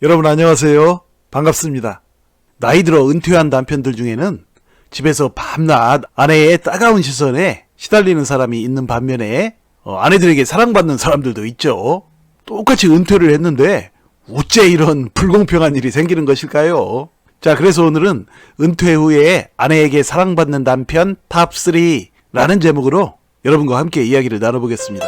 여러분 안녕하세요. 반갑습니다. 나이 들어 은퇴한 남편들 중에는 집에서 밤낮 아내의 따가운 시선에 시달리는 사람이 있는 반면에 아내들에게 사랑받는 사람들도 있죠. 똑같이 은퇴를 했는데 어째 이런 불공평한 일이 생기는 것일까요? 자, 그래서 오늘은 은퇴 후에 아내에게 사랑받는 남편 탑3라는 제목으로 여러분과 함께 이야기를 나눠보겠습니다.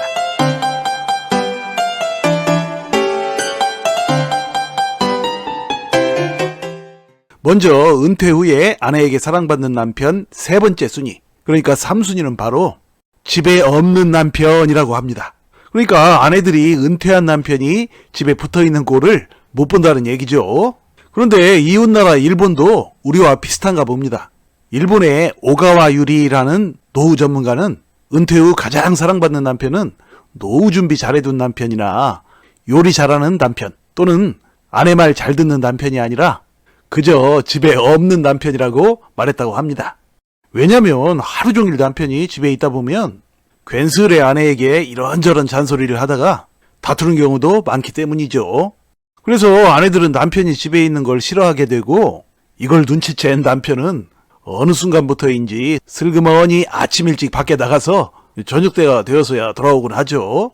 먼저 은퇴 후에 아내에게 사랑받는 남편 세 번째 순위, 그러니까 3순위는 바로 집에 없는 남편이라고 합니다. 그러니까 아내들이 은퇴한 남편이 집에 붙어있는 꼴을 못 본다는 얘기죠. 그런데 이웃나라 일본도 우리와 비슷한가 봅니다. 일본의 오가와 유리라는 노후 전문가는 은퇴 후 가장 사랑받는 남편은 노후 준비 잘해둔 남편이나 요리 잘하는 남편 또는 아내 말 잘 듣는 남편이 아니라 그저 집에 없는 남편이라고 말했다고 합니다. 왜냐면 하루 종일 남편이 집에 있다 보면 괜스레 아내에게 이런저런 잔소리를 하다가 다투는 경우도 많기 때문이죠. 그래서 아내들은 남편이 집에 있는 걸 싫어하게 되고 이걸 눈치챈 남편은 어느 순간부터인지 슬그머니 아침 일찍 밖에 나가서 저녁때가 되어서야 돌아오곤 하죠.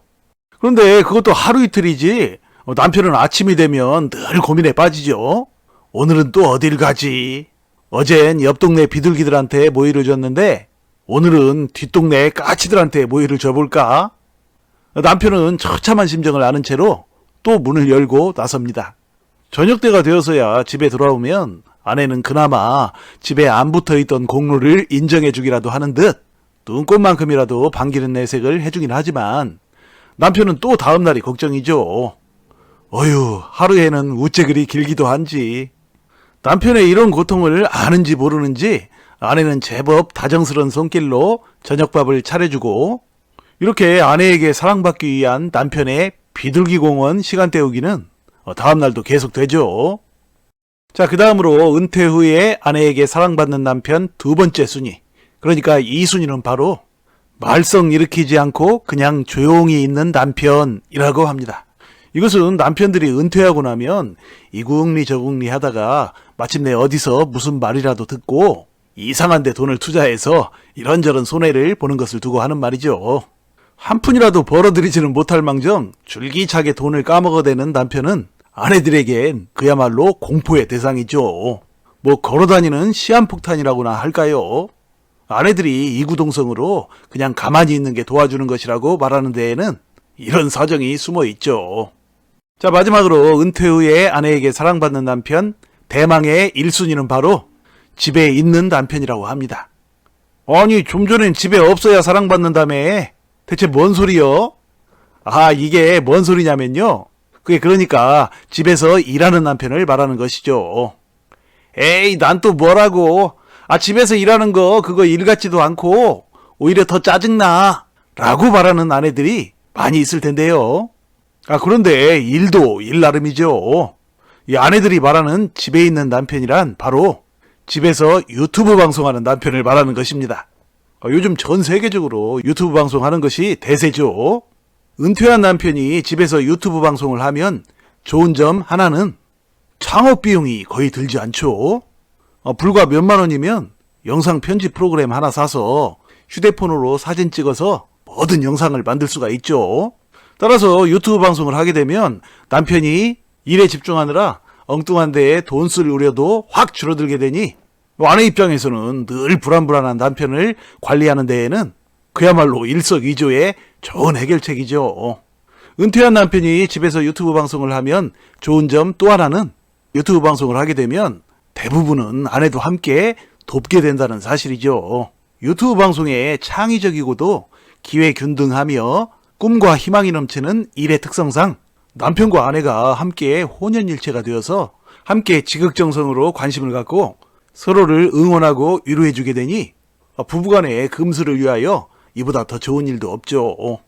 그런데 그것도 하루 이틀이지 남편은 아침이 되면 늘 고민에 빠지죠. 오늘은 또 어딜 가지? 어젠 옆 동네 비둘기들한테 모이를 줬는데 오늘은 뒷동네 까치들한테 모이를 줘볼까? 남편은 처참한 심정을 아는 채로 또 문을 열고 나섭니다. 저녁때가 되어서야 집에 돌아오면 아내는 그나마 집에 안 붙어있던 공로를 인정해주기라도 하는 듯 눈꽃만큼이라도 반기는 내색을 해주긴 하지만 남편은 또 다음날이 걱정이죠. 어휴, 하루에는 우째 그리 길기도 한지. 남편의 이런 고통을 아는지 모르는지 아내는 제법 다정스러운 손길로 저녁밥을 차려주고 이렇게 아내에게 사랑받기 위한 남편의 비둘기 공원 시간 때우기는 다음날도 계속되죠. 자, 그 다음으로 은퇴 후에 아내에게 사랑받는 남편 두 번째 순위, 그러니까 2순위는 바로 말썽 일으키지 않고 그냥 조용히 있는 남편이라고 합니다. 이것은 남편들이 은퇴하고 나면 이궁리 저궁리 하다가 마침내 어디서 무슨 말이라도 듣고 이상한 데 돈을 투자해서 이런저런 손해를 보는 것을 두고 하는 말이죠. 한 푼이라도 벌어들이지는 못할 망정 줄기차게 돈을 까먹어대는 남편은 아내들에겐 그야말로 공포의 대상이죠. 뭐 걸어다니는 시한폭탄이라고나 할까요? 아내들이 이구동성으로 그냥 가만히 있는 게 도와주는 것이라고 말하는 데에는 이런 사정이 숨어 있죠. 자, 마지막으로 은퇴 후에 아내에게 사랑받는 남편 대망의 1순위는 바로 집에 있는 남편이라고 합니다. 아니, 좀 전엔 집에 없어야 사랑받는다며. 대체 뭔 소리요? 아, 이게 뭔 소리냐면요, 그게 그러니까 집에서 일하는 남편을 말하는 것이죠. 에이, 난 또 뭐라고. 집에서 일하는 거 그거 일 같지도 않고 오히려 더 짜증나 라고 말하는 아내들이 많이 있을 텐데요. 그런데 일도 일 나름이죠. 이 아내들이 말하는 집에 있는 남편이란 바로 집에서 유튜브 방송하는 남편을 말하는 것입니다. 요즘 전 세계적으로 유튜브 방송하는 것이 대세죠. 은퇴한 남편이 집에서 유튜브 방송을 하면 좋은 점 하나는 창업 비용이 거의 들지 않죠. 불과 몇만 원이면 영상 편집 프로그램 하나 사서 휴대폰으로 사진 찍어서 뭐든 영상을 만들 수가 있죠. 따라서 유튜브 방송을 하게 되면 남편이 일에 집중하느라 엉뚱한 데에 돈 쓸 우려도 확 줄어들게 되니 아내 입장에서는 늘 불안불안한 남편을 관리하는 데에는 그야말로 일석이조의 좋은 해결책이죠. 은퇴한 남편이 집에서 유튜브 방송을 하면 좋은 점 또 하나는 유튜브 방송을 하게 되면 대부분은 아내도 함께 돕게 된다는 사실이죠. 유튜브 방송에 창의적이고도 기회균등하며 꿈과 희망이 넘치는 일의 특성상 남편과 아내가 함께 혼연일체가 되어서 함께 지극정성으로 관심을 갖고 서로를 응원하고 위로해주게 되니 부부간의 금슬을 위하여 이보다 더 좋은 일도 없죠.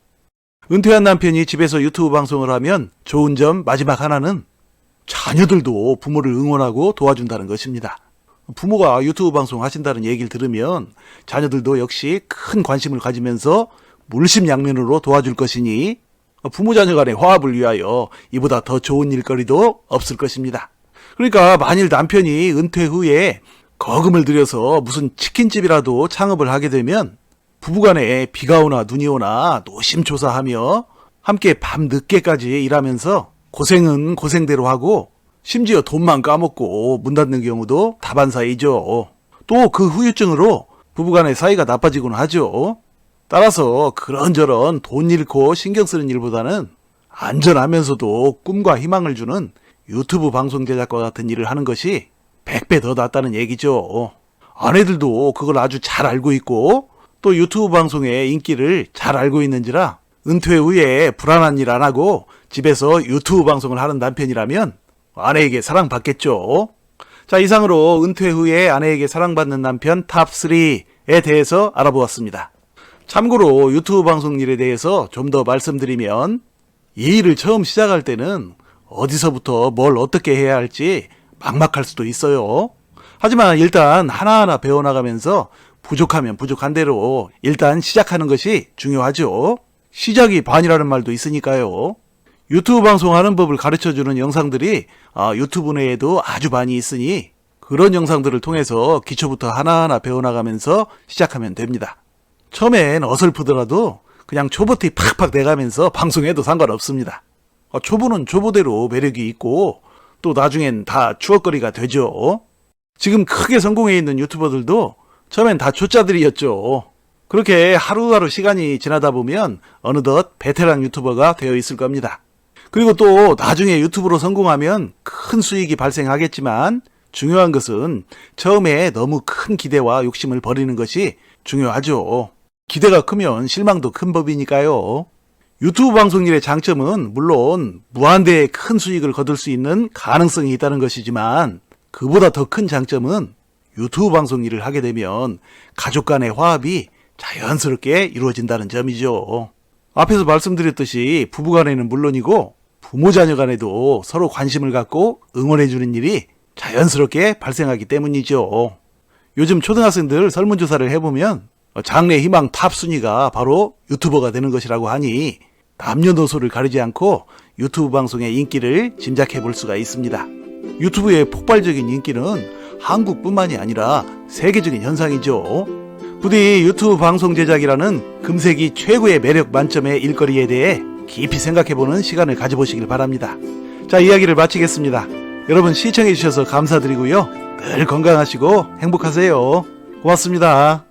은퇴한 남편이 집에서 유튜브 방송을 하면 좋은 점 마지막 하나는 자녀들도 부모를 응원하고 도와준다는 것입니다. 부모가 유튜브 방송 하신다는 얘기를 들으면 자녀들도 역시 큰 관심을 가지면서 물심양면으로 도와줄 것이니 부모 자녀 간의 화합을 위하여 이보다 더 좋은 일거리도 없을 것입니다. 그러니까 만일 남편이 은퇴 후에 거금을 들여서 무슨 치킨집이라도 창업을 하게 되면 부부간에 비가 오나 눈이 오나 노심초사하며 함께 밤늦게까지 일하면서 고생은 고생대로 하고 심지어 돈만 까먹고 문 닫는 경우도 다반사이죠. 또 그 후유증으로 부부간의 사이가 나빠지곤 하죠. 따라서 그런저런 돈 잃고 신경 쓰는 일보다는 안전하면서도 꿈과 희망을 주는 유튜브 방송 제작과 같은 일을 하는 것이 100배 더 낫다는 얘기죠. 아내들도 그걸 아주 잘 알고 있고 또 유튜브 방송의 인기를 잘 알고 있는지라 은퇴 후에 불안한 일 안 하고 집에서 유튜브 방송을 하는 남편이라면 아내에게 사랑받겠죠. 자, 이상으로 은퇴 후에 아내에게 사랑받는 남편 탑3에 대해서 알아보았습니다. 참고로 유튜브 방송 일에 대해서 좀 더 말씀드리면 이 일을 처음 시작할 때는 어디서부터 뭘 어떻게 해야 할지 막막할 수도 있어요. 하지만 일단 하나하나 배워나가면서 부족하면 부족한 대로 일단 시작하는 것이 중요하죠. 시작이 반이라는 말도 있으니까요. 유튜브 방송하는 법을 가르쳐주는 영상들이 유튜브 내에도 아주 많이 있으니 그런 영상들을 통해서 기초부터 하나하나 배워나가면서 시작하면 됩니다. 처음엔 어설프더라도 그냥 초보티 팍팍 내가면서 방송해도 상관없습니다. 초보는 초보대로 매력이 있고 또 나중엔 다 추억거리가 되죠. 지금 크게 성공해 있는 유튜버들도 처음엔 다 초짜들이었죠. 그렇게 하루하루 시간이 지나다 보면 어느덧 베테랑 유튜버가 되어 있을 겁니다. 그리고 또 나중에 유튜브로 성공하면 큰 수익이 발생하겠지만 중요한 것은 처음에 너무 큰 기대와 욕심을 버리는 것이 중요하죠. 기대가 크면 실망도 큰 법이니까요. 유튜브 방송 일의 장점은 물론 무한대의 큰 수익을 거둘 수 있는 가능성이 있다는 것이지만 그보다 더 큰 장점은 유튜브 방송 일을 하게 되면 가족 간의 화합이 자연스럽게 이루어진다는 점이죠. 앞에서 말씀드렸듯이 부부 간에는 물론이고 부모 자녀 간에도 서로 관심을 갖고 응원해주는 일이 자연스럽게 발생하기 때문이죠. 요즘 초등학생들 설문조사를 해보면 장래 희망 탑 순위가 바로 유튜버가 되는 것이라고 하니 남녀노소를 가리지 않고 유튜브 방송의 인기를 짐작해 볼 수가 있습니다. 유튜브의 폭발적인 인기는 한국뿐만이 아니라 세계적인 현상이죠. 부디 유튜브 방송 제작이라는 금세기 최고의 매력 만점의 일거리에 대해 깊이 생각해보는 시간을 가져보시길 바랍니다. 자, 이야기를 마치겠습니다. 여러분 시청해주셔서 감사드리고요. 늘 건강하시고 행복하세요. 고맙습니다.